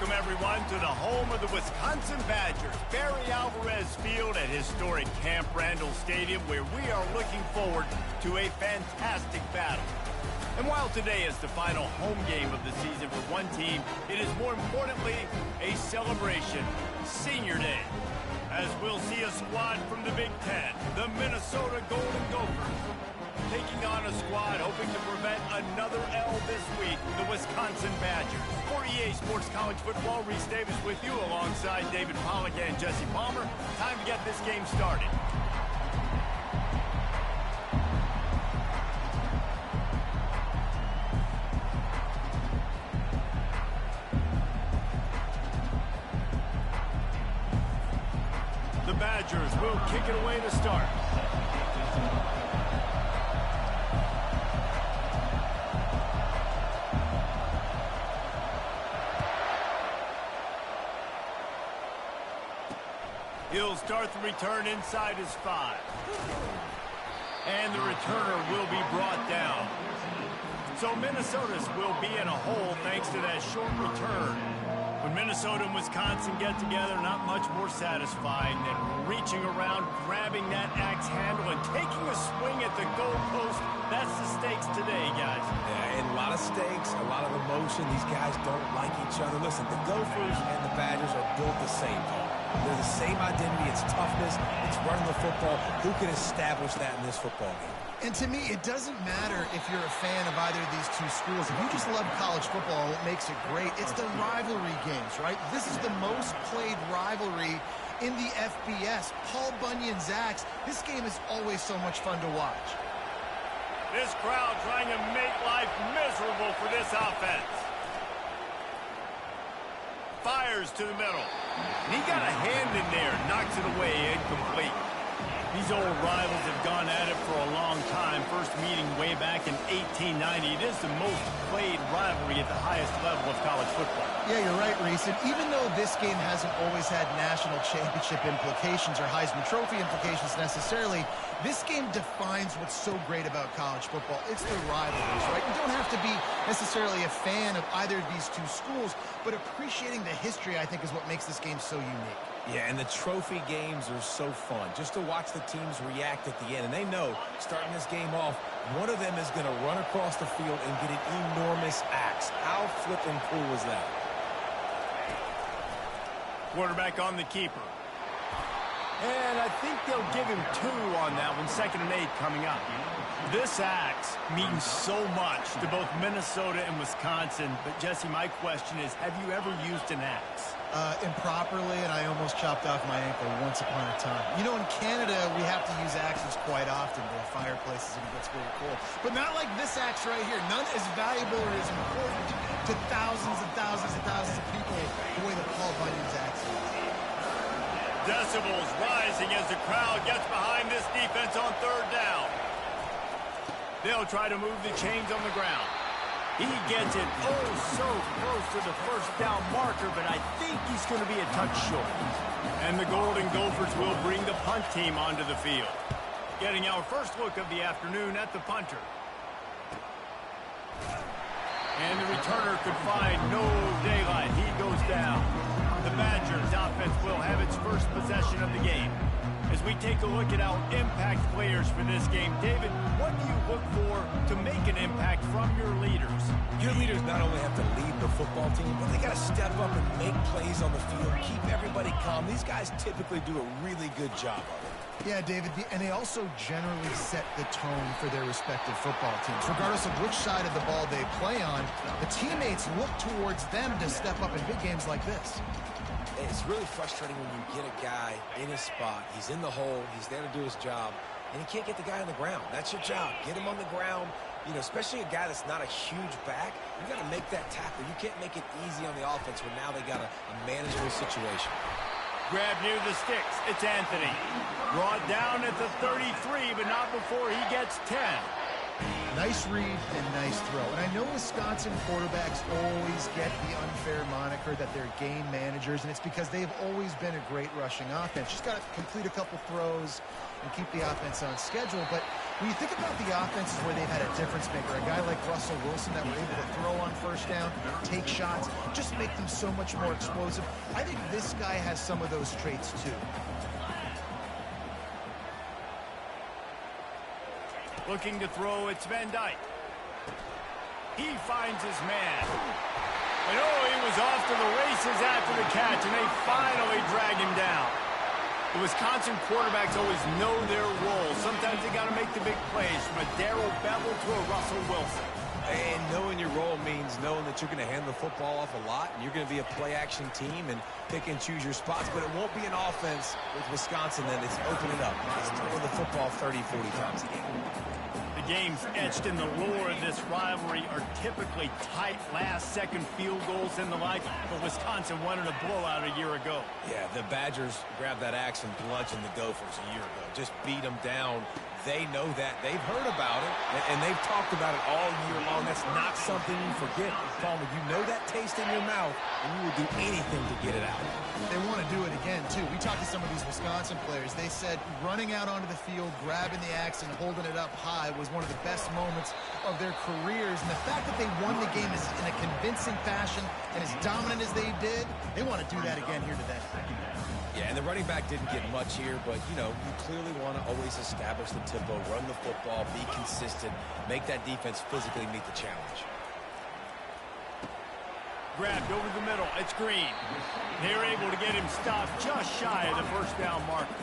Welcome, everyone, to the home of the Wisconsin Badgers, Barry Alvarez Field at historic Camp Randall Stadium, where we are looking forward to a fantastic battle. And while today is the final home game of the season for one team, it is more importantly a celebration, Senior Day, as we'll see a squad from the Big Ten, the Minnesota Golden Gophers, taking on a squad hoping to prevent another L this week, the Wisconsin Badgers. For EA Sports College Football, Reese Davis with you alongside David Pollack and Jesse Palmer. Time to get this game started. The Badgers will kick it away to start. He'll start the return inside his 5. And the returner will be brought down. So Minnesota's will be in a hole thanks to that short return. When Minnesota and Wisconsin get together, not much more satisfying than reaching around, grabbing that axe handle, and taking a swing at the goalpost. That's the stakes today, guys. Yeah, and a lot of stakes, a lot of emotion. These guys don't like each other. Listen, the Gophers and the Badgers are built the same. They're the same identity. It's toughness. It's running the football. Who can establish that in this football game? And to me, it doesn't matter if you're a fan of either of these two schools. If you just love college football, what makes it great, it's the rivalry games, right? This is the most played rivalry in the FBS. Paul Bunyan's Axe, this game is always so much fun to watch. This crowd trying to make life miserable for this offense. Fires to the middle. And he got a hand in there, knocks it away, incomplete. These old rivals have gone at it for a long time. First meeting way back in 1890. It is the most played rivalry at the highest level of college football. Yeah, you're right, Reese. And even though this game hasn't always had national championship implications or Heisman Trophy implications necessarily, this game defines what's so great about college football. It's the rivalries, right? You don't have to be necessarily a fan of either of these two schools, but appreciating the history, I think, is what makes this game so unique. Yeah, and the trophy games are so fun. Just to watch the teams react at the end. And they know, starting this game off, one of them is going to run across the field and get an enormous axe. How flipping cool was that? Quarterback on the keeper. And I think they'll give him 2 on that one. 2nd and 8 coming up. This axe means so much to both Minnesota and Wisconsin. But, Jesse, my question is, have you ever used an axe? Improperly, and I almost chopped off my ankle once upon a time. You know, in Canada, we have to use axes quite often to fireplaces, and it gets very cold. But not like this axe right here. None as valuable or as important to thousands and thousands and thousands of people the way that Paul Bunyan's axe is. Decibels rising as the crowd gets behind this defense on 3rd down. They'll try to move the chains on the ground. He gets it so close to the 1st down marker, but I think he's going to be a touch short. And the Golden Gophers will bring the punt team onto the field. Getting our first look of the afternoon at the punter. And the returner could find no daylight. He goes down. The Badgers offense will have its first possession of the game. As we take a look at our impact players for this game, David, what do you look for to make an impact from your leaders? Your leaders not only have to lead the football team, but they got to step up and make plays on the field, keep everybody calm. These guys typically do a really good job of it. Yeah, David, and they also generally set the tone for their respective football teams. Regardless of which side of the ball they play on, the teammates look towards them to step up in big games like this. It's really frustrating when you get a guy in his spot. He's in the hole. He's there to do his job. And he can't get the guy on the ground. That's your job. Get him on the ground. You know, especially a guy that's not a huge back. You got to make that tackle. You can't make it easy on the offense when now they got a manageable situation. Grab near the sticks. It's Anthony. Brought down at the 33, but not before he gets 10. Nice read and nice throw. And I know Wisconsin quarterbacks always get the unfair moniker that they're game managers, and it's because they've always been a great rushing offense. Just got to complete a couple throws and keep the offense on schedule. But When you think about the offenses where they've had a difference maker, a guy like Russell Wilson that were able to throw on first down, take shots, just make them so much more explosive, I think this guy has some of those traits too. Looking to throw, it's Van Dyke. He finds his man. And oh, he was off to the races after the catch, and they finally drag him down. The Wisconsin quarterbacks always know their role. Sometimes they got to make the big plays, from a Darrell Bevell to a Russell Wilson. And knowing your role means knowing that you're going to hand the football off a lot, and you're going to be a play-action team and pick and choose your spots. But it won't be an offense with Wisconsin then. It's opening up. It's throwing the football 30, 40 times a game. The games etched in the lore of this rivalry are typically tight last-second field goals and the like, but Wisconsin wanted a blowout a year ago. Yeah, the Badgers grabbed that axe and bludgeoned the Gophers a year ago. Just beat them down. They know that. They've heard about it, and they've talked about it all year long. That's not something you forget. Palmer, you know that taste in your mouth, and you will do anything to get it out. They want to do it again, too. We talked to some of these Wisconsin players. They said running out onto the field, grabbing the axe, and holding it up high was one of the best moments of their careers. And the fact that they won the game in a convincing fashion and as dominant as they did, they want to do that again here today. Yeah, and the running back didn't get much here, but, you know, you clearly want to always establish the tempo, run the football, be consistent, make that defense physically meet the challenge. Grabbed over the middle. It's Green. They're able to get him stopped just shy of the first down marker.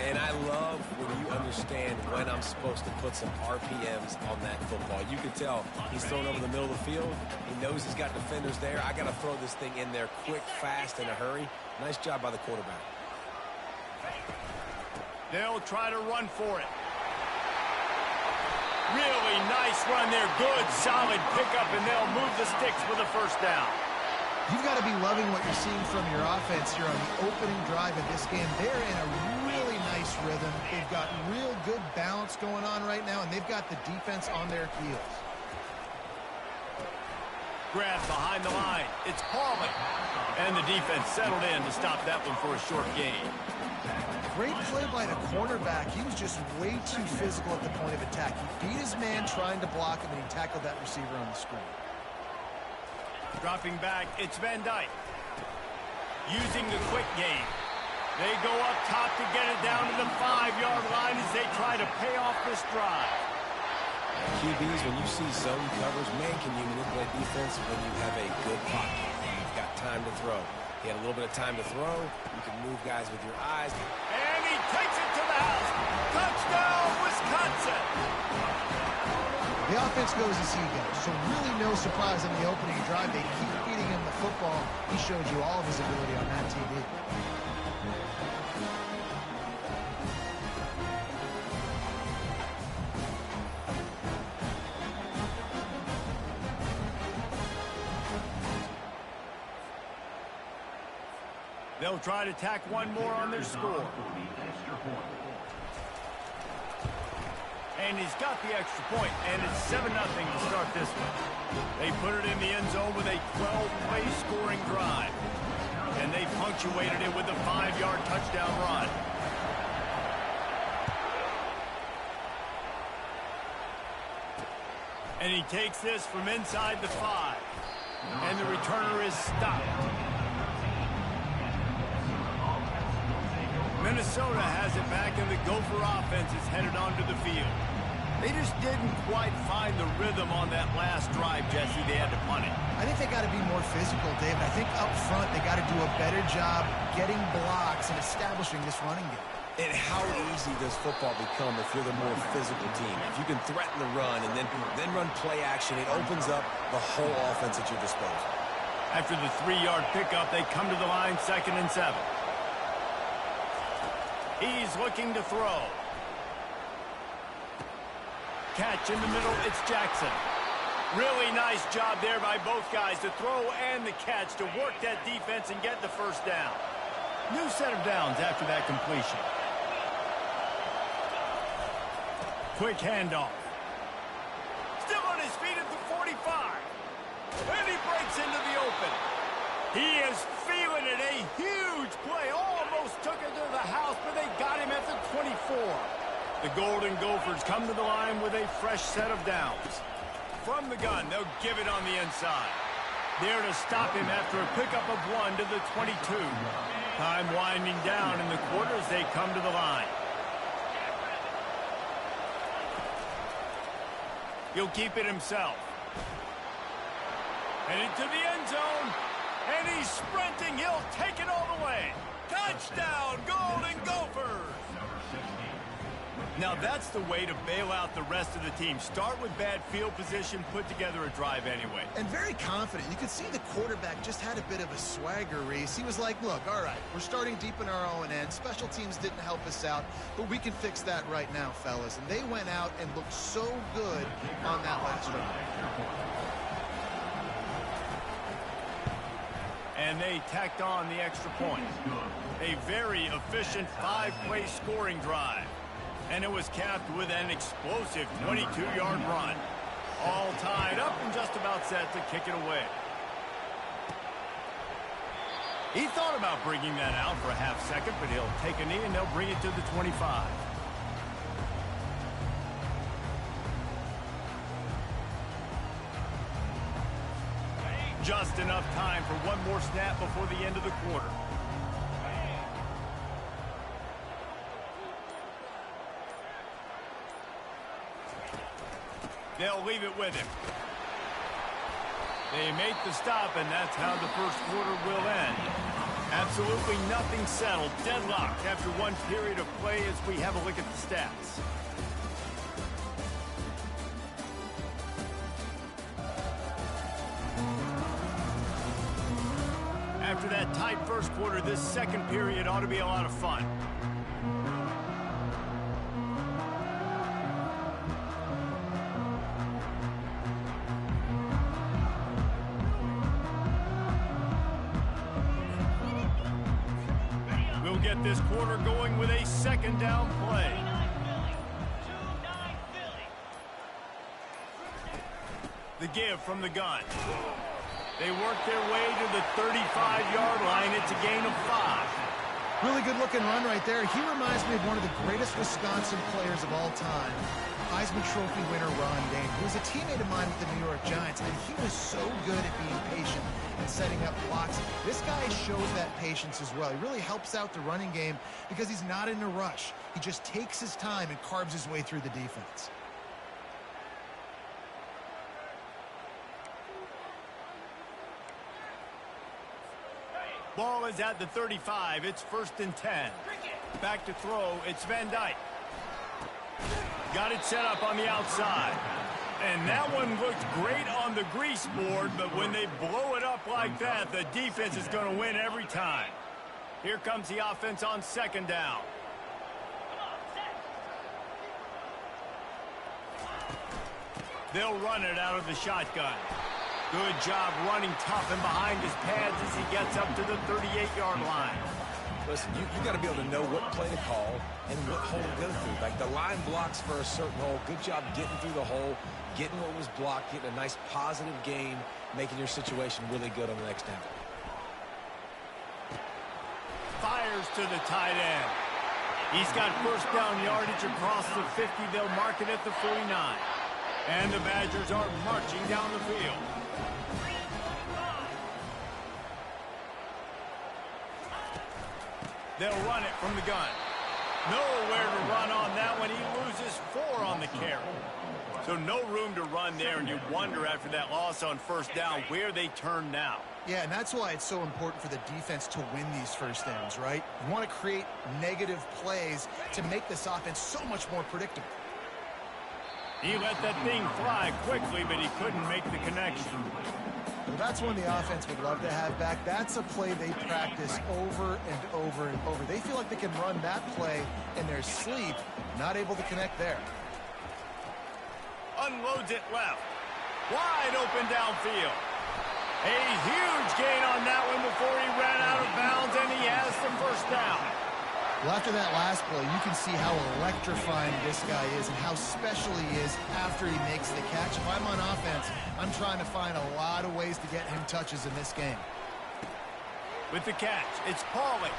And I love when you understand when I'm supposed to put some RPMs on that football. You can tell he's thrown over the middle of the field. He knows he's got defenders there. I got to throw this thing in there quick, fast, in a hurry. Nice job by the quarterback. They'll try to run for it. Really nice run there. Good, solid pickup, and they'll move the sticks for the first down. You've got to be loving what you're seeing from your offense here on the opening drive of this game. They're in a really nice rhythm. They've got real good balance going on right now, and they've got the defense on their heels. Grab behind the line. It's Pauly. And the defense settled in to stop that one for a short gain. Great play by the cornerback. He was just way too physical at the point of attack. He beat his man trying to block him, and he tackled that receiver on the screen. Dropping back, it's Van Dyke. Using the quick game. They go up top to get it down to the 5-yard line as they try to pay off this drive. QBs, when you see zone covers, man, can you manipulate defense when you have a good pocket. You've got time to throw. He had a little bit of time to throw. You can move guys with your eyes. And he takes it to the house. Touchdown, Wisconsin. The offense goes as he goes, so really no surprise on the opening drive. They keep feeding him the football. He showed you all of his ability on that TV. They'll try to tack one more on their score. And he's got the extra point, and it's 7-0 to start this one. They put it in the end zone with a 12-play scoring drive. And they punctuated it with a 5-yard touchdown run. And he takes this from inside the 5. And the returner is stopped. Minnesota has it back, and the Gopher offense is headed onto the field. They just didn't quite find the rhythm on that last drive, Jesse. They had to punt it. I think they got to be more physical, David. I think up front they got to do a better job getting blocks and establishing this running game. And how easy does football become if you're the more physical team? If you can threaten the run and then run play action, it opens up the whole offense at your disposal. After the 3-yard pickup, they come to the line 2nd and 7. He's looking to throw. Catch in the middle, it's Jackson. Really nice job there by both guys, the throw and the catch, to work that defense and get the first down. New set of downs after that completion. Quick handoff. Still on his feet at the 45. And he breaks into the open. He is feeling it. A huge play. Almost took it to the house, but they got him at the 24. The Golden Gophers come to the line with a fresh set of downs. From the gun, they'll give it on the inside. There to stop him after a pickup of 1 to the 22. Time winding down in the quarter as they come to the line. He'll keep it himself. And into the end zone. And he's sprinting. He'll take it all the way. Touchdown, Golden Gophers! Now that's the way to bail out the rest of the team. Start with bad field position, put together a drive anyway. And very confident. You could see the quarterback just had a bit of a swagger, Reese. He was like, look, all right, we're starting deep in our own end. Special teams didn't help us out, but we can fix that right now, fellas. And they went out and looked so good on that last drive. And they tacked on the extra point. A very efficient 5-play scoring drive. And it was capped with an explosive 22-yard run. All tied up and just about set to kick it away. He thought about bringing that out for a half second, but he'll take a knee and they'll bring it to the 25. Just enough time for one more snap before the end of the quarter. They'll leave it with him. They make the stop, and that's how the first quarter will end. Absolutely nothing settled. Deadlocked after one period of play as we have a look at the stats. After that tight first quarter, this second period ought to be a lot of fun. We'll get this quarter going with a second down play. The give from the gun. They work their way to the 35-yard line. It's a gain of 5. Really good looking run right there. He reminds me of one of the greatest Wisconsin players of all time. Heisman Trophy winner Ron Dayne, who was a teammate of mine with the New York Giants, and he was so good at being patient and setting up blocks. This guy shows that patience as well. He really helps out the running game because he's not in a rush. He just takes his time and carves his way through the defense. Ball is at the 35. It's 1st and 10. Back to throw. It's Van Dyke. Got it set up on the outside. And that one looked great on the grease board, but when they blow it up like that, the defense is going to win every time. Here comes the offense on second down. They'll run it out of the shotgun. Good job running tough and behind his pads as he gets up to the 38-yard line. Listen, you got to be able to know what play to call and what hole to go through. Like the line blocks for a certain hole. Good job getting through the hole, getting what was blocked, getting a nice positive gain, making your situation really good on the next down. Fires to the tight end. He's got first down yardage across the 50. They'll mark it at the 49. And the Badgers are marching down the field. They'll run it from the gun. Nowhere to run on that one. He loses 4 on the carry. So no room to run there, and you wonder after that loss on first down where they turn now. Yeah, and that's why it's so important for the defense to win these first downs, right? You want to create negative plays to make this offense so much more predictable. He let that thing fly quickly, but he couldn't make the connection. Well, that's one the offense would love to have back. That's a play they practice over and over and over. They feel like they can run that play in their sleep, not able to connect there. Unloads it left. Wide open downfield. A huge gain on that one before he ran out of bounds, and he has the first down. Well, after that last play, you can see how electrifying this guy is and how special he is after he makes the catch. If I'm on offense, I'm trying to find a lot of ways to get him touches in this game. With the catch, it's Pauly.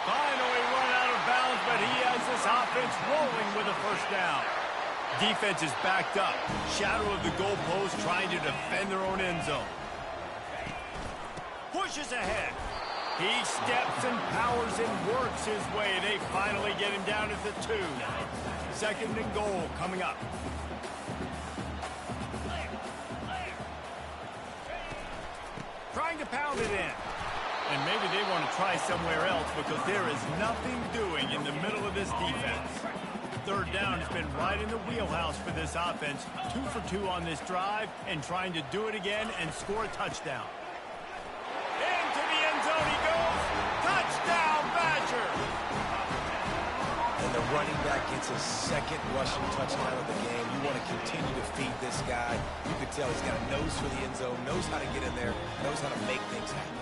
Finally run out of of bounds, but he has this offense rolling with a first down. Defense is backed up. Shadow of the goalpost trying to defend their own end zone. Pushes ahead. He steps and powers and works his way. They finally get him down at the 2. Second and goal coming up. Trying to pound it in. And maybe they want to try somewhere else because there is nothing doing in the middle of this defense. Third down has been right in the wheelhouse for this offense. 2 for 2 on this drive and trying to do it again and score a touchdown. Into the end zone he goes. Touchdown, Badger! And the running back gets his second rushing touchdown of the game. You want to continue to feed this guy. You can tell he's got a nose for the end zone, knows how to get in there, knows how to make things happen.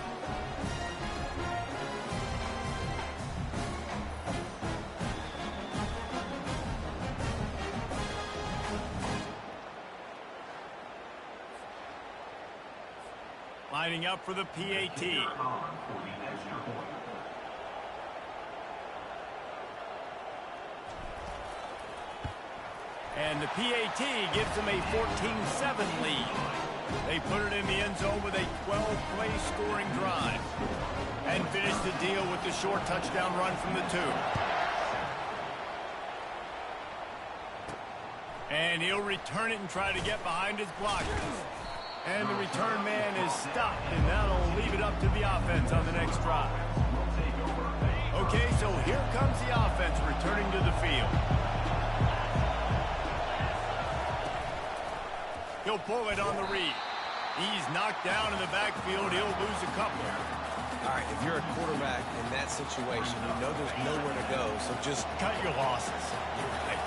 Lining up for the PAT. And the PAT gives them a 14-7 lead. They put it in the end zone with a 12-play scoring drive. And finish the deal with the short touchdown run from the 2. And he'll return it and try to get behind his blockers. And the return man is stopped, and that'll leave it up to the offense on the next drive. Okay, so here comes the offense returning to the field. He'll pull it on the read. He's knocked down in the backfield. He'll lose a couple. All right, if you're a quarterback in that situation, you know there's nowhere to go, so just cut your losses.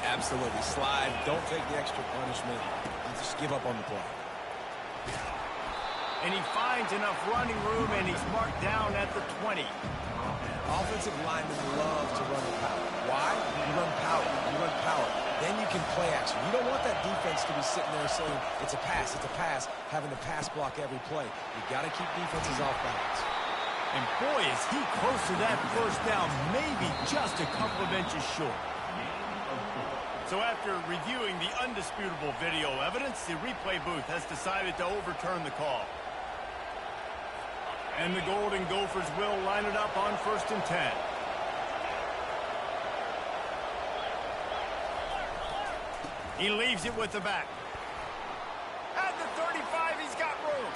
Absolutely. Slide. Don't take the extra punishment. Just give up on the play. And he finds enough running room, and he's marked down at the 20. Offensive linemen love to run the power. Why? You run power. You run power. Then you can play action. You don't want that defense to be sitting there saying, it's a pass, having to pass block every play. You got to keep defenses off balance. And boy, is he close to that first down, maybe just a couple of inches short. So after reviewing the undisputable video evidence, the replay booth has decided to overturn the call. And the Golden Gophers will line it up on 1st and 10. He leaves it with the back. At the 35, he's got room.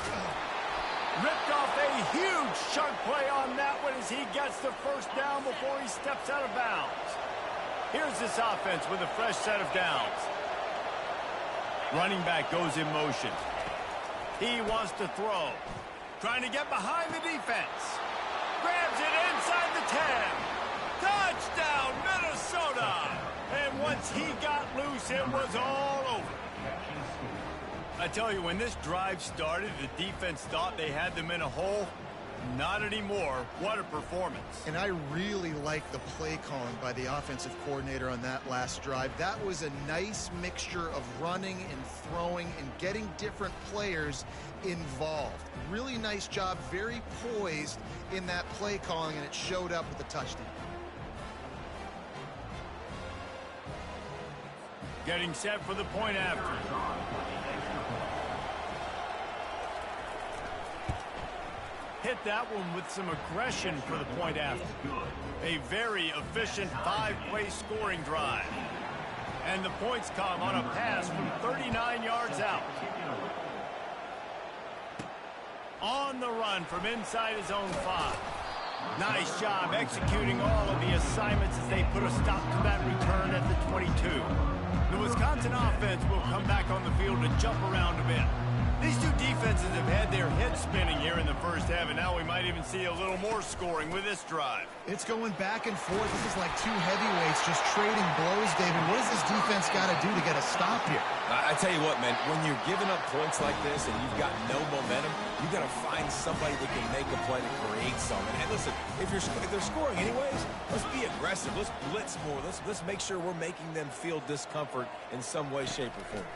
Ripped off a huge chunk play on that one as he gets the first down before he steps out of bounds. Here's this offense with a fresh set of downs. Running back goes in motion. He wants to throw. Trying to get behind the defense. Grabs it inside the 10. Touchdown, Minnesota! And once he got loose, it was all over. I tell you, when this drive started, the defense thought they had them in a hole. Not anymore. What a performance. And I really like the play calling by the offensive coordinator on that last drive. That was a nice mixture of running and throwing and getting different players involved. Really nice job, very poised in that play calling, and it showed up with the touchdown. Getting set for the point after. Hit that one with some aggression for the point after. A very efficient 5-play scoring drive. And the points come on a pass from 39 yards out. On the run from inside his own 5. Nice job executing all of the assignments as they put a stop to that return at the 22. The Wisconsin offense will come back on the field to jump around a bit. These two defenses have had their heads spinning here in the first half, and now we might even see a little more scoring with this drive. It's going back and forth. This is like two heavyweights just trading blows, David. What does this defense got to do to get a stop here? I tell you what, man, when you're giving up points like this and you've got no momentum, you got to find somebody that can make a play to create something. And listen, if they're scoring anyways, let's be aggressive. Let's blitz more. Let's make sure we're making them feel discomfort in some way, shape, or form.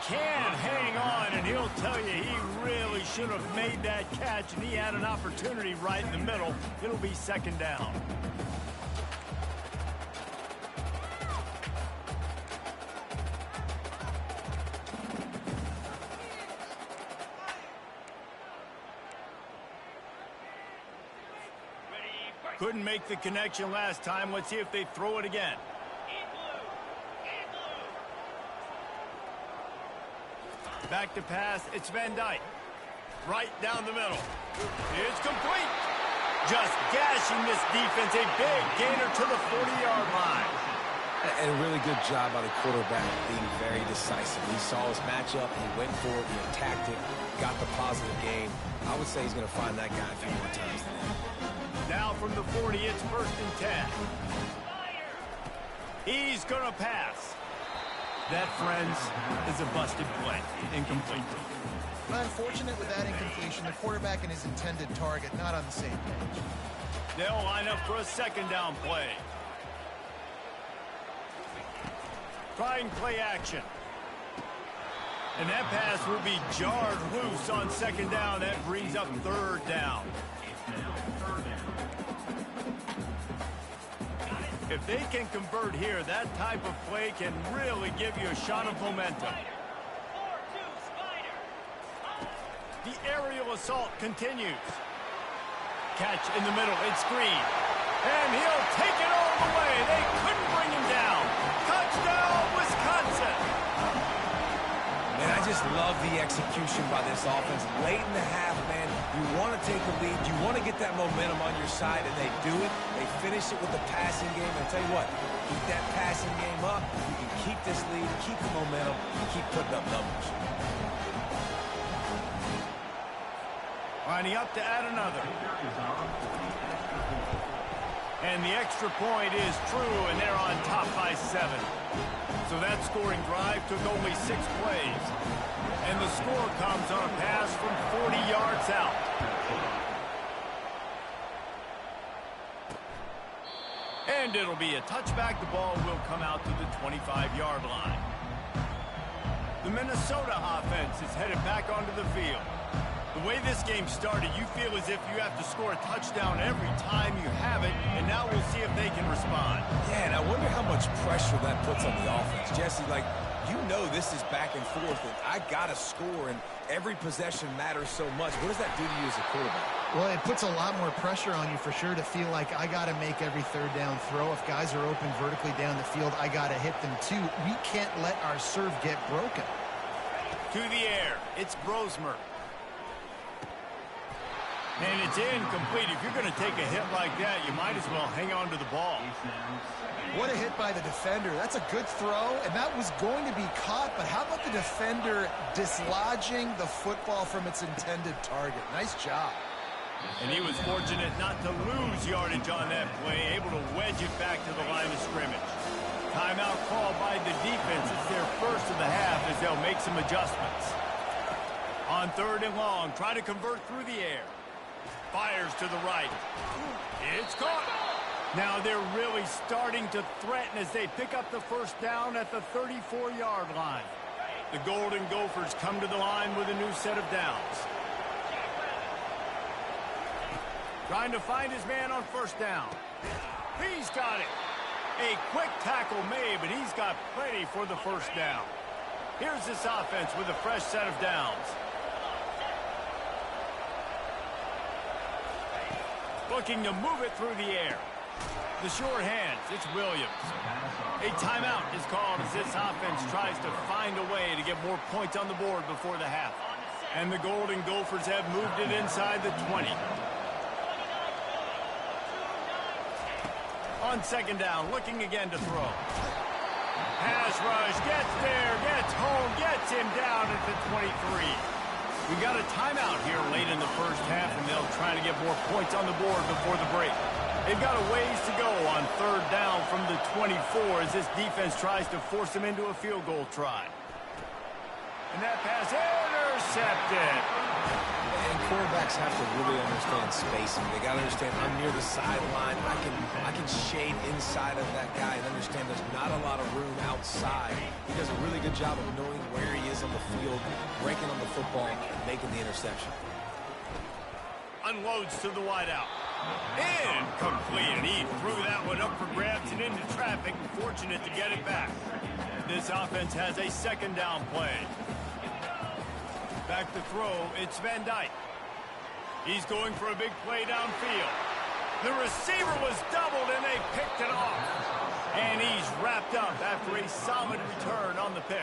can hang on, and he'll tell you he really should have made that catch, and he had an opportunity right in the middle. It'll be second down. Couldn't make the connection last time. Let's see if they throw it again. Back to pass. It's Van Dyke. Right down the middle. It's complete. Just gashing this defense. A big gainer to the 40-yard line. And a really good job by the quarterback being very decisive. He saw his matchup. He went for it. He attacked it. Got the positive gain. I would say he's going to find that guy a few more times today. Now from the 40, it's 1st and 10. He's going to pass. That, friends, is a busted play. Incomplete. Unfortunate with that incompletion. The quarterback and his intended target not on the same page. They'll line up for a second down play. Trying play action. And that pass will be jarred loose on second down. That brings up 3rd down. If they can convert here, that type of play can really give you a shot of momentum. The aerial assault continues. Catch in the middle. It's Green. And he'll take it all the way. They couldn't bring him down. Touchdown, Wisconsin. Man, I just love the execution by this offense. Late in the half, man, you want to take the lead. You want to get that momentum on your side, and they do it. They finish it with the passing game. And I'll tell you what, keep that passing game up. You can keep this lead, keep the momentum, keep putting up numbers. Lining up to add another. And the extra point is true, and they're on top by 7. So that scoring drive took only 6 plays. And the score comes on a pass from 40 yards out. And it'll be a touchback. The ball will come out to the 25-yard line. The Minnesota offense is headed back onto the field. The way this game started, you feel as if you have to score a touchdown every time you have it, and now we'll see if they can respond. Yeah, and I wonder how much pressure that puts on the offense. Jesse, like, you know this is back and forth, and I got to score, and every possession matters so much. What does that do to you as a quarterback? Well, it puts a lot more pressure on you for sure to feel like I got to make every 3rd down throw. If guys are open vertically down the field, I got to hit them too. We can't let our serve get broken. To the air, it's Brosmer. And it's incomplete. If you're going to take a hit like that, you might as well hang on to the ball. What a hit by the defender. That's a good throw, and that was going to be caught, but how about the defender dislodging the football from its intended target? Nice job. And he was fortunate not to lose yardage on that play, able to wedge it back to the line of scrimmage. Timeout called by the defense. It's their first of the half as they'll make some adjustments. On 3rd and long, try to convert through the air. Fires to the right. It's caught. Now they're really starting to threaten as they pick up the 1st down at the 34-yard line. The Golden Gophers come to the line with a new set of downs. Trying to find his man on 1st down. He's got it. A quick tackle made, but he's got plenty for the 1st down. Here's this offense with a fresh set of downs. Looking to move it through the air. The short hands, it's Williams. A timeout is called as this offense tries to find a way to get more points on the board before the half. And the Golden Gophers have moved it inside the 20. On 2nd down, looking again to throw. Pass rush, gets there, gets home, gets him down at the 23. We got a timeout here late in the 1st half, and they'll try to get more points on the board before the break. They've got a ways to go on 3rd down from the 24 as this defense tries to force them into a field goal try. And that pass intercepted. And quarterbacks have to really understand spacing. They got to understand I'm near the sideline. I can shade inside of that guy and understand there's not a lot of room out outside. He does a really good job of knowing where he is on the field, breaking on the football, and making the interception. Unloads to the wideout. Incomplete, and he threw that one up for grabs and into traffic. Fortunate to get it back. This offense has a second down play. Back to throw, it's Van Dyke. He's going for a big play downfield. The receiver was doubled, and they picked it off. And he's wrapped up after a solid return on the pick.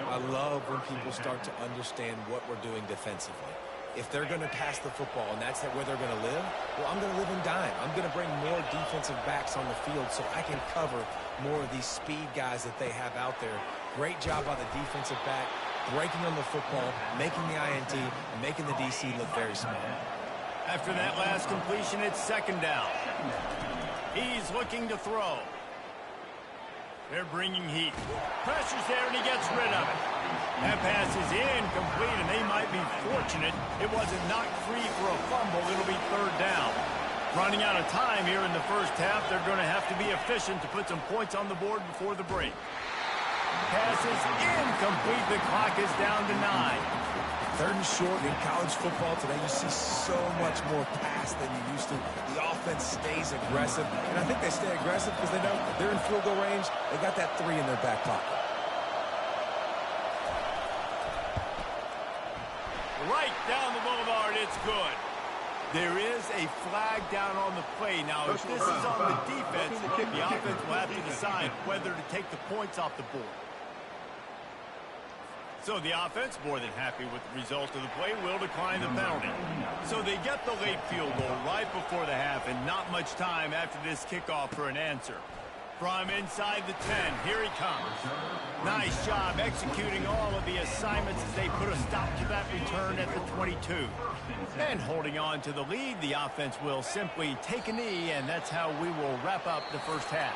I love when people start to understand what we're doing defensively. If they're going to pass the football and that's where they're going to live, well, I'm going to live in dime. I'm going to bring more defensive backs on the field so I can cover more of these speed guys that they have out there. Great job by the defensive back, breaking on the football, making the INT, and making the DC look very small. After that last completion, it's second down. He's looking to throw. They're bringing heat. Pressure's there, and he gets rid of it. That pass is incomplete, and they might be fortunate it wasn't knocked free for a fumble. It'll be third down. Running out of time here in the first half. They're going to have to be efficient to put some points on the board before the break. Pass is incomplete. The clock is down to 9. Third and short in college football today, you see so much more pass than you used to. The offense stays aggressive, and I think they stay aggressive because they know they're in field goal range. They got that 3 in their back pocket. Right down the boulevard, it's good. There is a flag down on the play. Now, if this is on the defense, the offense will have to decide whether to take the points off the board. So the offense, more than happy with the result of the play, will decline the penalty. So they get the late field goal right before the half, and not much time after this kickoff for an answer. From inside the 10, here he comes. Nice job executing all of the assignments as they put a stop to that return at the 22. And holding on to the lead, the offense will simply take a knee, and that's how we will wrap up the first half.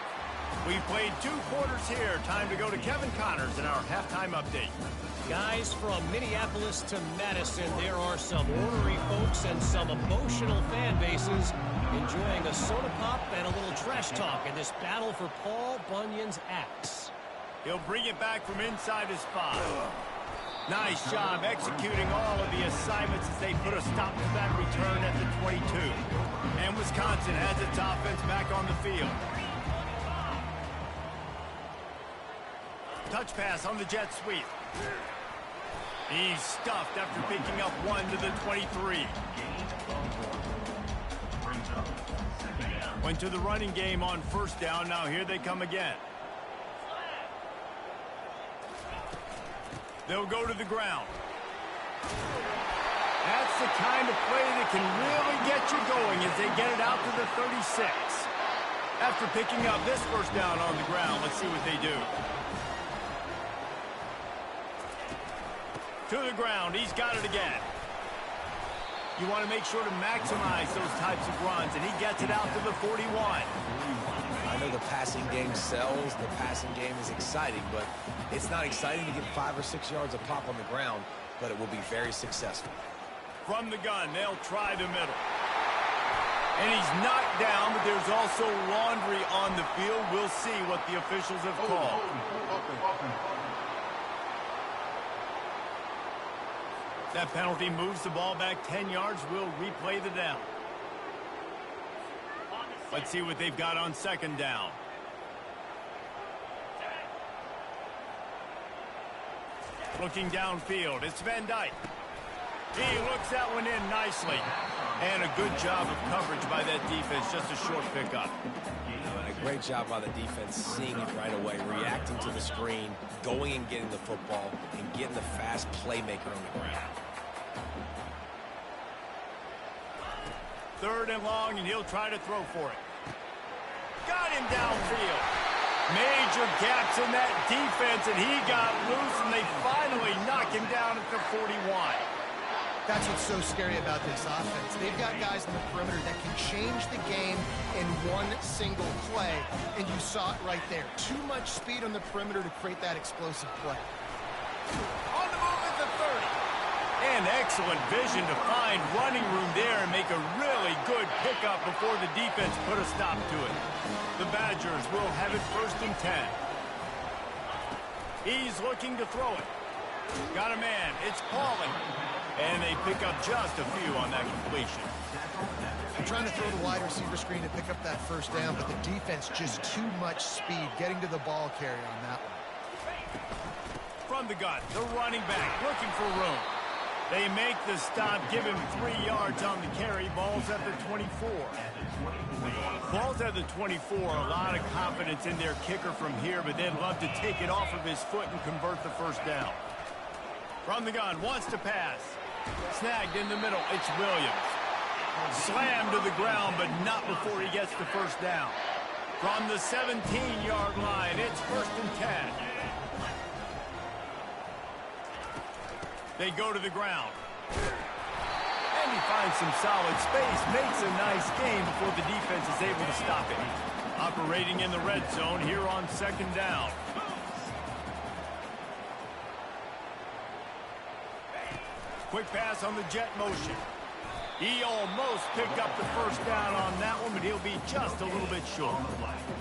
We've played 2 quarters here. Time to go to Kevin Connors in our halftime update. Guys, from Minneapolis to Madison, there are some ornery folks and some emotional fan bases enjoying a soda pop and a little trash talk in this battle for Paul Bunyan's axe. He'll bring it back from inside his 5. Nice job executing all of the assignments as they put a stop to that return at the 22. And Wisconsin has its offense back on the field. Touch pass on the jet sweep. He's stuffed after picking up 1 to the 23. Went to the running game on first down. Now here they come again. They'll go to the ground. That's the kind of play that can really get you going as they get it out to the 36. After picking up this first down on the ground, let's see what they do. To the ground, he's got it again. You want to make sure to maximize those types of runs, and he gets it out to the 41. I know the passing game sells, the passing game is exciting, but it's not exciting to get 5 or 6 yards a pop on the ground, but it will be very successful. From the gun, they'll try the middle. And he's knocked down, but there's also laundry on the field. We'll see what the officials have called. That penalty moves the ball back 10 yards. We'll replay the down. Let's see what they've got on second down. Looking downfield, it's Van Dyke. He looks that one in nicely. And a good job of coverage by that defense, just a short pickup. And a great job by the defense seeing it right away, reacting to the screen, going and getting the football, and getting the fast playmaker on the ground. Third and long, and he'll try to throw for it. Got him downfield. Major gaps in that defense, and he got loose, and they finally knock him down at the 41. That's what's so scary about this offense. They've got guys on the perimeter that can change the game in one single play, and you saw it right there. Too much speed on the perimeter to create that explosive play. On the move at the 30. And excellent vision to find running room there and make a really good pickup before the defense put a stop to it. The Badgers will have it 1st and 10. He's looking to throw it. Got a man. It's Pauling. And they pick up just a few on that completion. They're trying to throw the wide receiver screen to pick up that first down, but the defense just too much speed getting to the ball carrier on that one. From the gun, the running back looking for room. They make the stop, give him 3 yards on the carry. Ball's at the 24. Ball's at the 24. A lot of confidence in their kicker from here, but they'd love to take it off of his foot and convert the first down. From the gun, wants to pass. Snagged in the middle. It's Williams. Slammed to the ground, but not before he gets the first down. From the 17-yard line, it's 1st and 10. They go to the ground. And he finds some solid space, makes a nice gain before the defense is able to stop it. Operating in the red zone here on 2nd down. Quick pass on the jet motion. He almost picked up the first down on that one, but he'll be just a little bit short.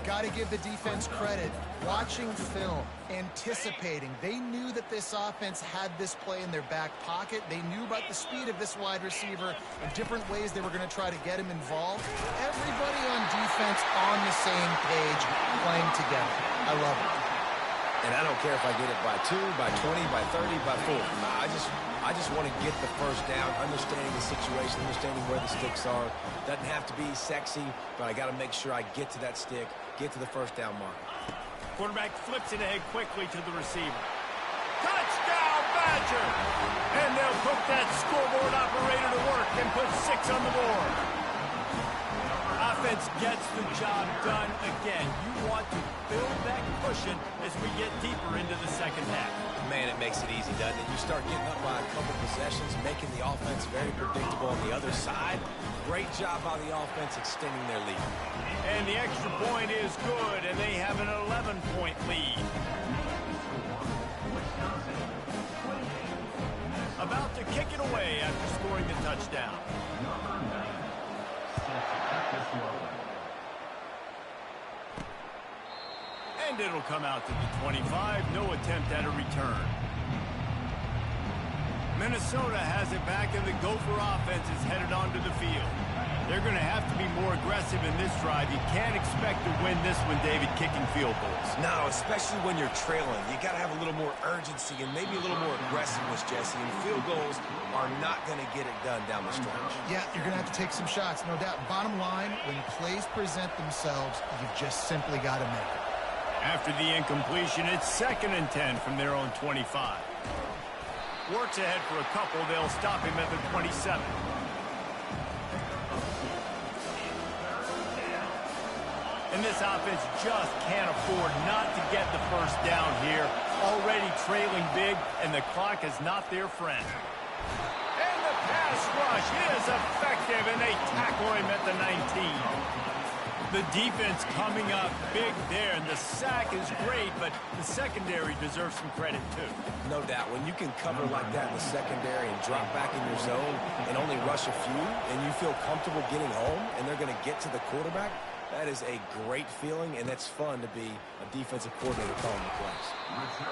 Got to give the defense credit. Watching film, anticipating. They knew that this offense had this play in their back pocket. They knew about the speed of this wide receiver and different ways they were going to try to get him involved. Everybody on defense on the same page, playing together. I love it. And I don't care if I get it by 2, by 20, by 30, by 40. I just want to get the first down, understanding the situation, understanding where the sticks are. Doesn't have to be sexy, but I got to make sure I get to that stick, get to the first down mark. Quarterback flips it ahead quickly to the receiver. Touchdown, Badger! And they'll put that scoreboard operator to work and put 6 on the board. Offense gets the job done again. You want to build that cushion as we get deeper into the second half. Man, it makes it easy, doesn't it? You start getting up by a couple possessions, making the offense very predictable on the other side. Great job by the offense extending their lead. And the extra point is good, and they have an 11-point lead. About to kick it away after scoring the touchdown. And it'll come out to the 25. No attempt at a return. Minnesota has it back, and the Gopher offense is headed onto the field. They're going to have to be more aggressive in this drive. You can't expect to win this one, David, kicking field goals. No, especially when you're trailing. You got to have a little more urgency and maybe a little more aggressiveness, Jesse. And field goals are not going to get it done down the stretch. Yeah, you're going to have to take some shots, no doubt. Bottom line, when plays present themselves, you've just simply got to make it. After the incompletion, it's 2nd and 10 from their own 25. Works ahead for a couple. They'll stop him at the 27. And this offense just can't afford not to get the first down here. Already trailing big, and the clock is not their friend. And the pass rush is effective, and they tackle him at the 19. The defense coming up big there, and the sack is great, but the secondary deserves some credit too. No doubt. When you can cover like that in the secondary and drop back in your zone and only rush a few, and you feel comfortable getting home, and they're going to get to the quarterback, that is a great feeling, and it's fun to be a defensive coordinator calling the plays.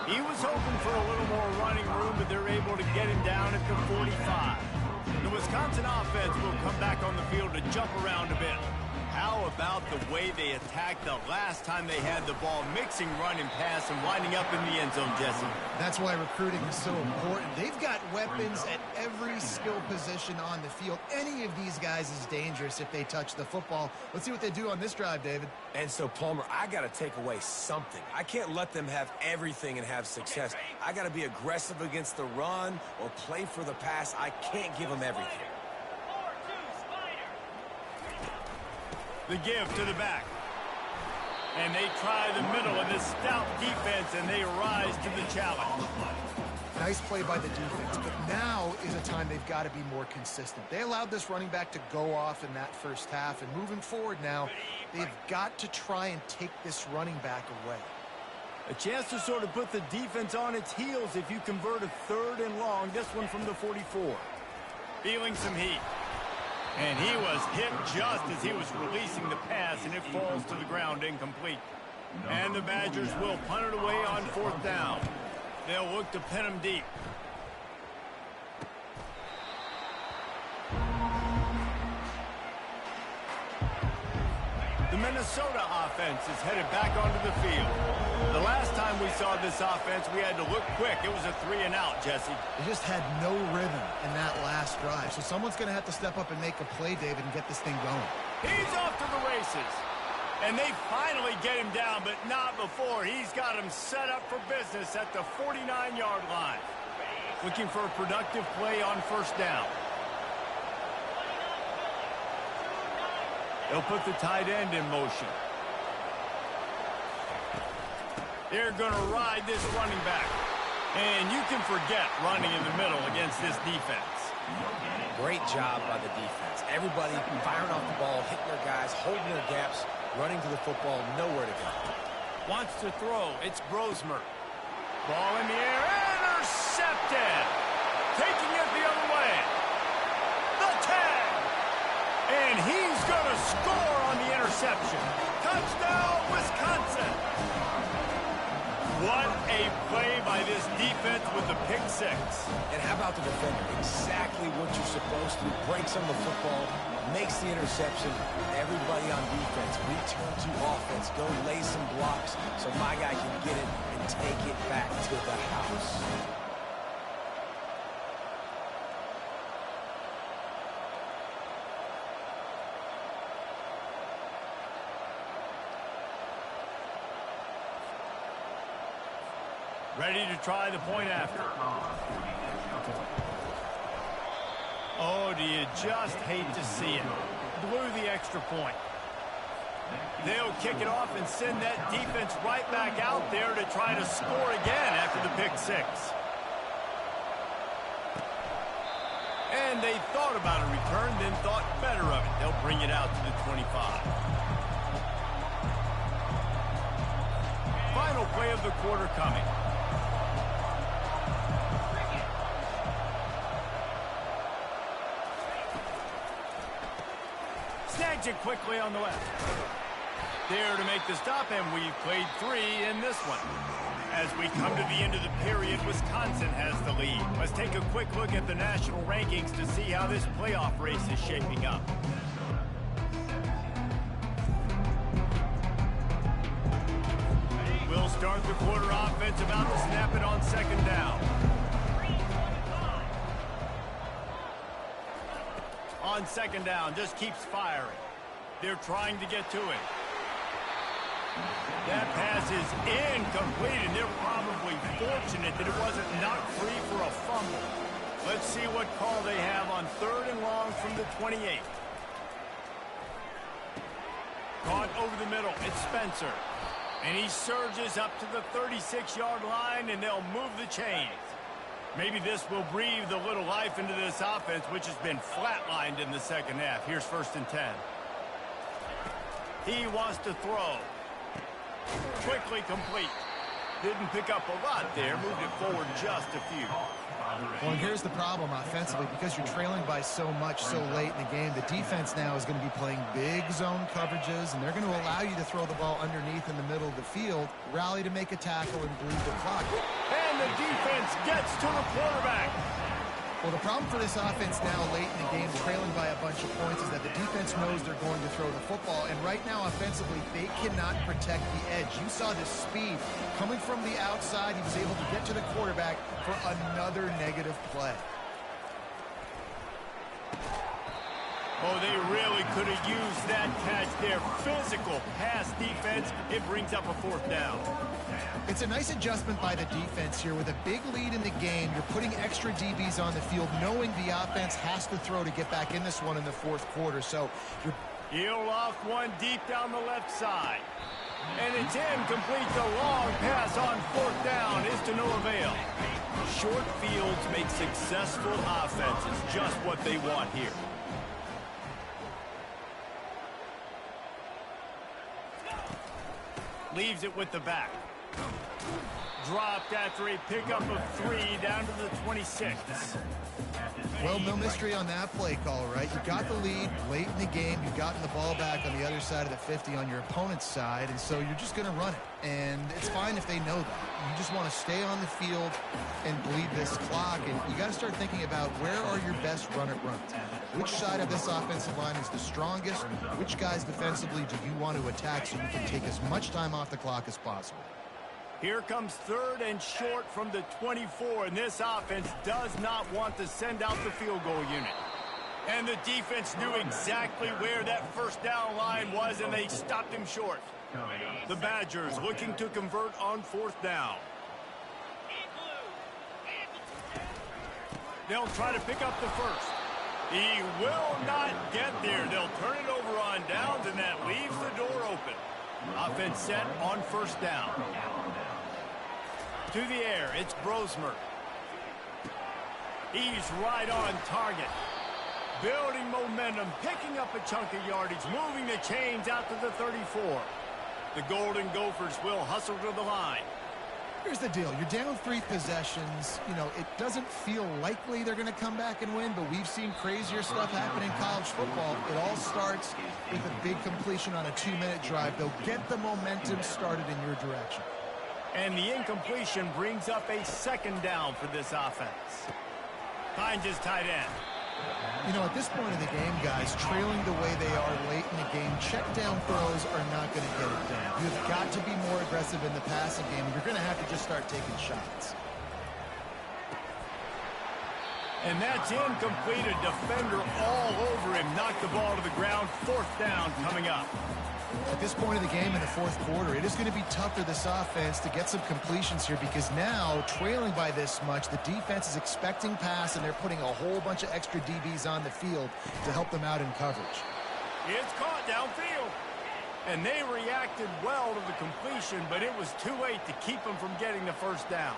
He was hoping for a little more running room, but they're able to get him down at the 45. The Wisconsin offense will come back on the field to jump around a bit. How about the way they attacked the last time they had the ball, mixing run and pass and winding up in the end zone, Jesse? That's why recruiting is so important. They've got weapons at every skill position on the field. Any of these guys is dangerous if they touch the football. Let's see what they do on this drive, David. And so, Palmer, I got to take away something. I can't let them have everything and have success. I got to be aggressive against the run or play for the pass. I can't give them everything. The give to the back. And they try the middle of this stout defense, and they rise to the challenge. Nice play by the defense, but now is a time they've got to be more consistent. They allowed this running back to go off in that first half, and moving forward now, they've got to try and take this running back away. A chance to sort of put the defense on its heels if you convert a 3rd and long, this one from the 44. Feeling some heat. And he was hit just as he was releasing the pass, and it falls to the ground incomplete. And the Badgers will punt it away on 4th down. They'll look to pin him deep. The Minnesota offense is headed back onto the field. The last time we saw this offense, we had to look quick. It was a 3-and-out, Jesse. They just had no rhythm in that last drive. So someone's going to have to step up and make a play, David, and get this thing going. He's off to the races. And they finally get him down, but not before. He's got him set up for business at the 49-yard line. Looking for a productive play on first down. They'll put the tight end in motion. They're going to ride this running back. And you can forget running in the middle against this defense. Great job by the defense. Everybody firing off the ball, hitting their guys, holding their gaps, running to the football, nowhere to go. Wants to throw. It's Brosmer. Ball in the air. Intercepted. Taking it the other way. The tag. And he's going to score on the interception. Touchdown, Wisconsin. What a play by this defense with the pick six. And how about the defender? Exactly what you're supposed to. Breaks on the football, makes the interception. Everybody on defense, return to offense. Go lay some blocks so my guy can get it and take it back to the house. Ready to try the point after. Oh, do you just hate to see it? Blew the extra point. They'll kick it off and send that defense right back out there to try to score again after the pick six. And they thought about a return, then thought better of it. They'll bring it out to the 25. Final play of the quarter coming. Snags it quickly on the left. There to make the stop, and we've played 3 in this one. As we come to the end of the period, Wisconsin has the lead. Let's take a quick look at the national rankings to see how this playoff race is shaping up. We'll start the quarter offense about to snap it on second down. On second down, just keeps firing. They're trying to get to it. That pass is incomplete, and they're probably fortunate that it wasn't knocked free for a fumble. Let's see what call they have on 3rd and long from the 28. Caught over the middle. It's Spencer. And he surges up to the 36-yard line, and they'll move the chains. Maybe this will breathe a little life into this offense, which has been flatlined in the second half. Here's 1st and 10. He wants to throw. Quickly complete. Didn't pick up a lot there. Moved it forward just a few. Well, and here's the problem offensively. Because you're trailing by so much so late in the game, the defense now is going to be playing big zone coverages, and they're going to allow you to throw the ball underneath in the middle of the field, rally to make a tackle, and bleed the clock. And the defense gets to the quarterback. Well, the problem for this offense now late in the game, trailing by a bunch of points, is that the defense knows they're going to throw the football. And right now, offensively, they cannot protect the edge. You saw this speed coming from the outside. He was able to get to the quarterback for another negative play. Oh, they really could have used that catch there. Physical pass defense. It brings up a 4th down. It's a nice adjustment by the defense here. With a big lead in the game, you're putting extra DBs on the field, knowing the offense has to throw to get back in this one in the 4th quarter. So he'll loft one deep down the left side. And it's incomplete. The long pass on 4th down is to no avail. Short fields make successful offenses just what they want here. Leaves it with the back. Dropped after a pickup of 3 down to the 26. Well, no mystery on that play call, right? You got the lead late in the game. You've gotten the ball back on the other side of the 50 on your opponent's side, and so you're just going to run it. And it's fine if they know that. You just want to stay on the field and bleed this clock, and you got to start thinking about where are your best run-it runs. Which side of this offensive line is the strongest? Which guys defensively do you want to attack so you can take as much time off the clock as possible? Here comes 3rd and short from the 24, and this offense does not want to send out the field goal unit. And the defense knew exactly where that first down line was, and they stopped him short. The Badgers looking to convert on 4th down. They'll try to pick up the first. He will not get there. They'll turn it over on downs, and that leaves the door open. Offense set on 1st down. To the air, it's Brosmer. He's right on target. Building momentum, picking up a chunk of yardage, moving the chains out to the 34. The Golden Gophers will hustle to the line. Here's the deal. You're down 3 possessions. You know, it doesn't feel likely they're going to come back and win, but we've seen crazier stuff happen in college football. It all starts with a big completion on a 2-minute drive. They'll get the momentum started in your direction. And the incompletion brings up a 2nd down for this offense. Finds his tight end. You know, at this point in the game, guys, trailing the way they are late in the game, check down throws are not going to get it done. You've got to be more aggressive in the passing game. You're going to have to just start taking shots. And that's incomplete. A defender all over him. Knocked the ball to the ground. 4th down coming up. At this point of the game in the 4th quarter, it is going to be tough for this offense to get some completions here because now, trailing by this much, the defense is expecting pass, and they're putting a whole bunch of extra DBs on the field to help them out in coverage. It's caught downfield. And they reacted well to the completion, but it was too late to keep them from getting the 1st down.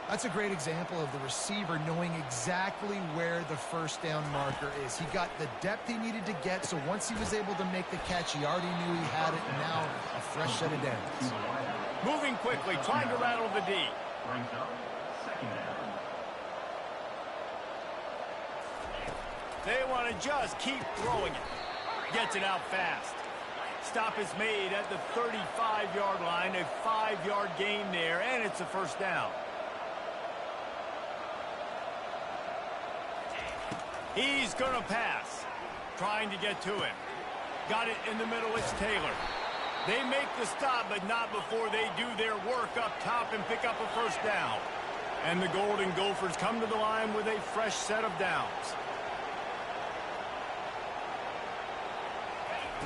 That's a great example of the receiver knowing exactly where the 1st down marker is. He got the depth he needed to get, so once he was able to make the catch, he already knew he had it, and now a fresh set of downs. Moving quickly, trying to rattle the D. They want to just keep throwing it. Gets it out fast. Stop is made at the 35-yard line, a 5-yard gain there, and it's a 1st down. He's going to pass. Trying to get to him. Got it in the middle. It's Taylor. They make the stop, but not before they do their work up top and pick up a 1st down. And the Golden Gophers come to the line with a fresh set of downs.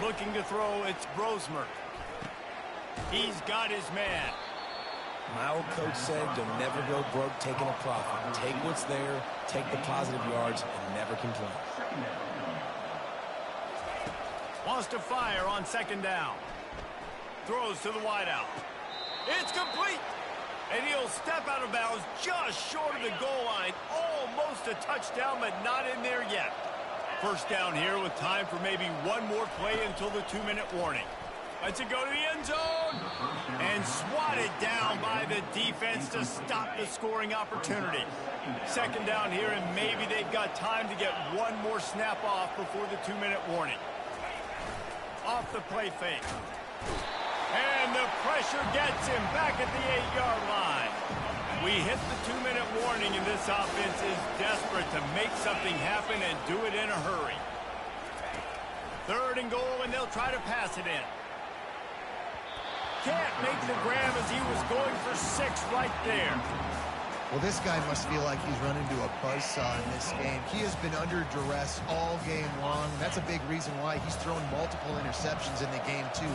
Looking to throw, it's Brosmer. He's got his man. My old coach said, don't never go broke taking a profit. Take what's there, take the positive yards, and never complain. Wants to fire on 2nd down. Throws to the wideout. It's complete. And he'll step out of bounds just short of the goal line. Almost a touchdown, but not in there yet. 1st down here with time for maybe one more play until the 2-minute warning. Lets it go to the end zone. And swatted down by the defense to stop the scoring opportunity. 2nd down here, and maybe they've got time to get one more snap off before the 2-minute warning. Off the play fake. And the pressure gets him back at the 8-yard line. We hit the 2-minute warning, and this offense is desperate to make something happen and do it in a hurry. 3rd and goal, and they'll try to pass it in. Can't make the grab as he was going for 6 right there. Well, this guy must feel like he's run into a buzzsaw in this game. He has been under duress all game long. That's a big reason why he's thrown multiple interceptions in the game, too.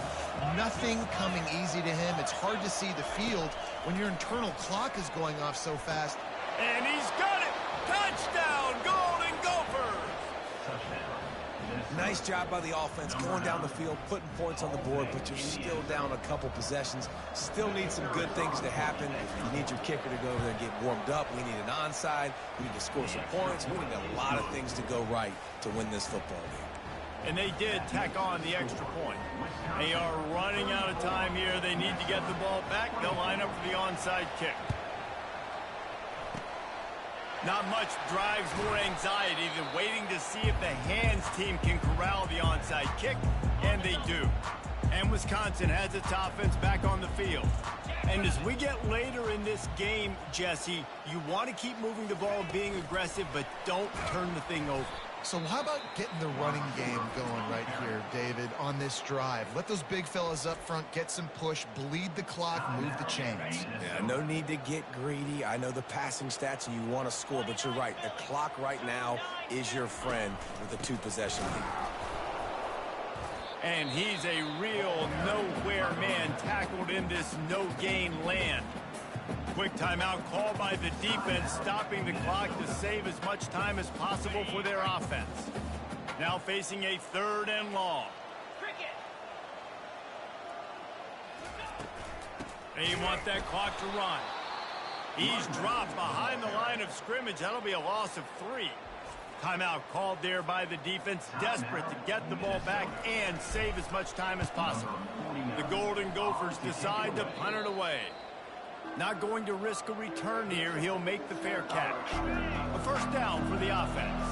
Nothing coming easy to him. It's hard to see the field when your internal clock is going off so fast. And he's got it! Touchdown, Golden Gophers! Nice job by the offense going down the field, putting points on the board, but you're still down a couple possessions. Still need some good things to happen. You need your kicker to go over there and get warmed up. We need an onside. We need to score some points. We need a lot of things to go right to win this football game. And they did tack on the extra point. They are running out of time here. They need to get the ball back. They'll line up for the onside kick. Not much drives more anxiety than waiting to see if the hands team can corral the onside kick, and they do. And Wisconsin has its offense back on the field. And as we get later in this game, Jesse, you want to keep moving the ball and being aggressive, but don't turn the thing over. So how about getting the running game going right here, David, on this drive? Let those big fellas up front get some push, bleed the clock, move the chains. Yeah, no need to get greedy. I know the passing stats and you want to score, but you're right. The clock right now is your friend with a two-possession lead. And he's a real nowhere man tackled in this no-gain land. Quick timeout called by the defense, stopping the clock to save as much time as possible for their offense. Now facing a 3rd and long. They want that clock to run. He's dropped behind the line of scrimmage. That'll be a loss of 3. Timeout called there by the defense, desperate to get the ball back and save as much time as possible. The Golden Gophers decide to punt it away. Not going to risk a return here. He'll make the fair catch. A 1st down for the offense.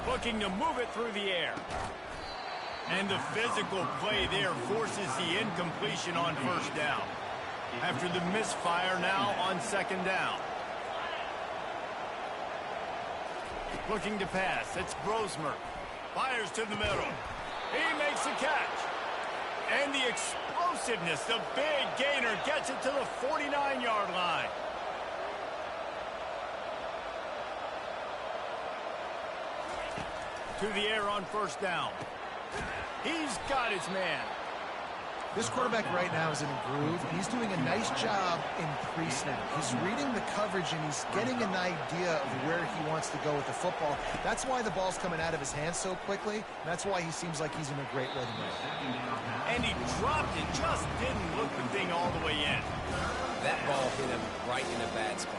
Looking to move it through the air. And the physical play there forces the incompletion on 1st down. After the misfire, now on 2nd down. Looking to pass. It's Brosmer. Fires to the middle. He makes the catch. And the explosiveness, the big gainer, gets it to the 49-yard line. To the air on 1st down. He's got his man. This quarterback right now is in a groove. He's doing a nice job in pre-snap. He's reading the coverage, and he's getting an idea of where he wants to go with the football. That's why the ball's coming out of his hands so quickly. That's why he seems like he's in a great rhythm right now. And he dropped it, just didn't look the thing all the way in. That ball hit him right in a bad spot,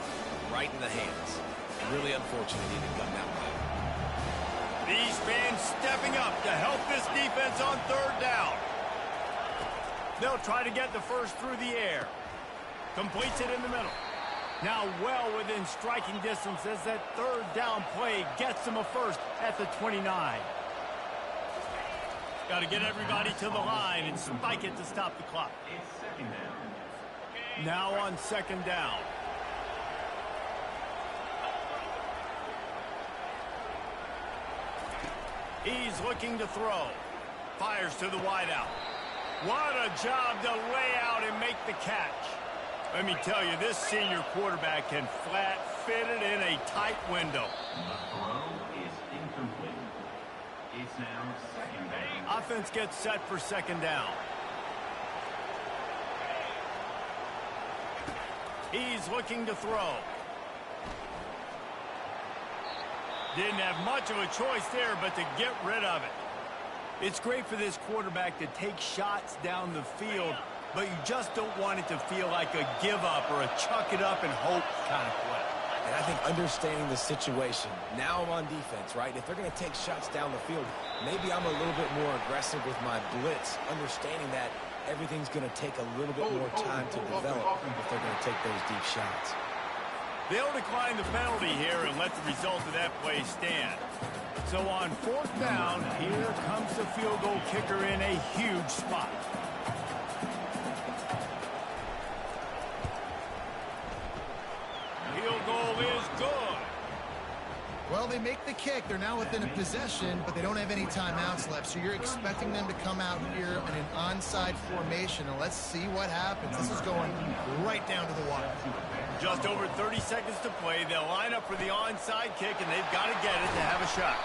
right in the hands. Really unfortunate he didn't come that way. These fans stepping up to help this defense on 3rd down. They'll try to get the first through the air. Completes it in the middle. Now well within striking distance as that 3rd down play gets them a first at the 29. Got to get everybody to the line and spike it to stop the clock. Now on 2nd down. He's looking to throw. Fires to the wideout. What a job to lay out and make the catch. Let me tell you, this senior quarterback can flat fit it in a tight window. The throw is incomplete. It's now 2nd down. Offense gets set for 2nd down. He's looking to throw. Didn't have much of a choice there, but to get rid of it. It's great for this quarterback to take shots down the field, but you just don't want it to feel like a give-up or a chuck-it-up and hope kind of play. And I think understanding the situation, now I'm on defense, right? If they're going to take shots down the field, maybe I'm a little bit more aggressive with my blitz, understanding that everything's going to take a little bit more time to develop if they're going to take those deep shots. They'll decline the penalty here and let the result of that play stand. So on 4th down, here comes the field goal kicker in a huge spot. Field goal is good. Well, they make the kick. They're now within a possession, but they don't have any timeouts left. So you're expecting them to come out here in an onside formation. And let's see what happens. This is going right down to the wire. Just over 30 seconds to play. They'll line up for the onside kick, and they've got to get it to have a shot.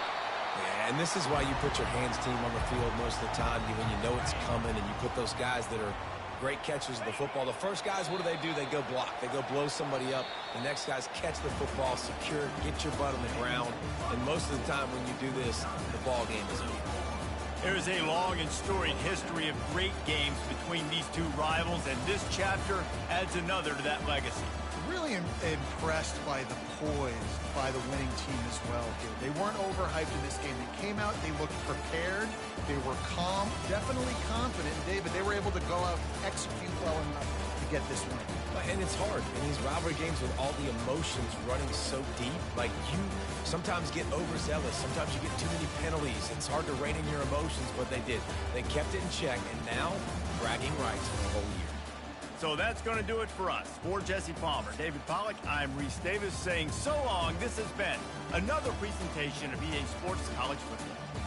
Yeah, and this is why you put your hands team on the field most of the time when you know it's coming, and you put those guys that are great catchers of the football. The first guys, what do? They go block. They go blow somebody up. The next guys catch the football, secure, get your butt on the ground. And most of the time when you do this, the ball game is over. There's a long and storied history of great games between these two rivals, and this chapter adds another to that legacy. really impressed by the poise by the winning team as well here. They weren't overhyped in this game. They came out, they looked prepared, they were calm, definitely confident. David, they were able to go out and execute well enough to get this win. And it's hard in these rivalry games with all the emotions running so deep. Like, you sometimes get overzealous. Sometimes you get too many penalties. It's hard to rein in your emotions, but they did. They kept it in check, and now bragging rights for the whole year. So that's going to do it for us. For Jesse Palmer, David Pollack, I'm Reese Davis saying so long. This has been another presentation of EA Sports College Football.